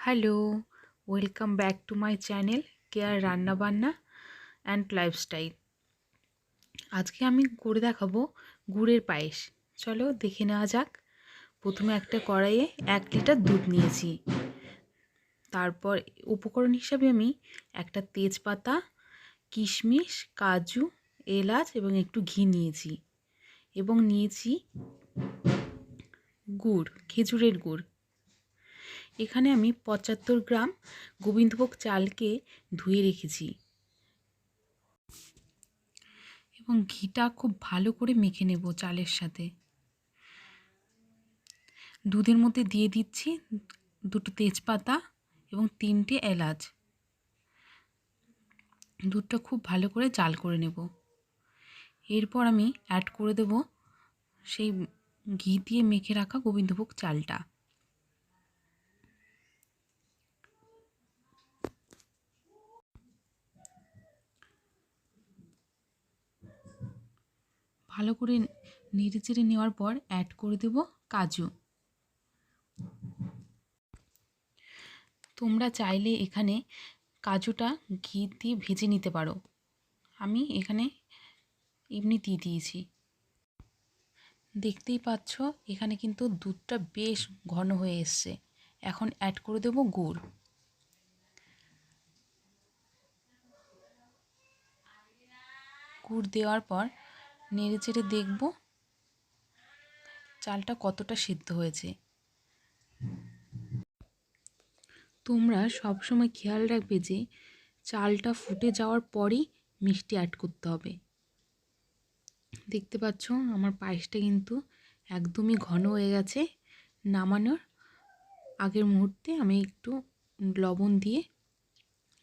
Hello, welcome back to my channel care রান্নাবান্না and lifestyle. আজকে আমি করে দেখাবো গুড়ের পায়েস। চলো দেখে নেওয়া যাক। প্রথমে একটা কড়াইয়ে 1 লিটার দুধ নিয়েছি। তারপর উপকরণ হিসাবে আমি একটা তেজপাতা, কিশমিশ, কাজু, এলাচ এবং একটু ঘি নিয়েছি এবং নিয়েছি গুড়, খেজুরের গুড়। এখানে আমি 75 গ্রাম গোবিন্দভোগ চালকে ধুয়ে রেখেছি এবং ঘিটা খুব ভালো করে মেখে নেব চালের সাথে। দুধের মধ্যে দিয়ে দিচ্ছি 2টো তেজপাতা এবং 3টে এলাচ। দুধটা খুব ভালো করে জাল করে নেব। এরপর আমি অ্যাড করে দেব সেই ঘি দিয়ে মেখে রাখা গোবিন্দভোগ চালটা। ভালো করে নেড়ে চেড়ে নেওয়ার পর অ্যাড করে দেব কাজু। তোমরা চাইলে এখানে কাজুটা ঘি দিয়ে ভেজে নিতে পারো, আমি এখানে এমনি দিয়ে দিয়েছি। দেখতেই পাচ্ছ এখানে কিন্তু দুধটা বেশ ঘন হয়ে এসছে। এখন অ্যাড করে দেব গুড়। গুড় দেওয়ার পর নেড়ে চেড়ে দেখব চালটা কতটা সিদ্ধ হয়েছে। তোমরা সবসময় খেয়াল রাখবে যে চালটা ফুটে যাওয়ার পরই মিষ্টি অ্যাড করতে হবে। দেখতে পাচ্ছ আমার পায়েসটা কিন্তু একদমই ঘন হয়ে গেছে। নামানোর আগের মুহূর্তে আমি একটু লবণ দিয়ে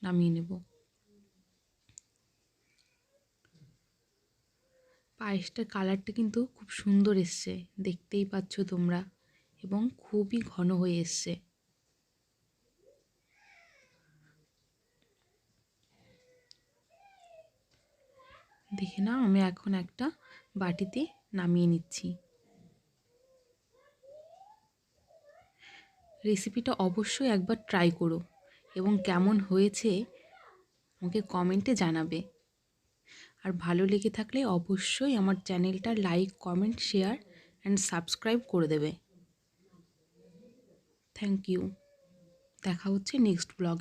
নামিয়ে নেব। পায়েসটার কালারটা কিন্তু খুব সুন্দর এসছে, দেখতেই পাচ্ছ তোমরা, এবং খুবই ঘন হয়ে এসছে। দেখে নাও, আমি এখন একটা বাটিতে নামিয়ে নিচ্ছি। রেসিপিটা অবশ্যই একবার ট্রাই করো এবং কেমন হয়েছে আমাকে কমেন্টে জানাবে। আর ভালো লেগে থাকলে অবশ্যই আমার চ্যানেলটা like, comment, share and subscribe করে দেবে। Thank you. দেখা হচ্ছে নেক্সট ব্লগ।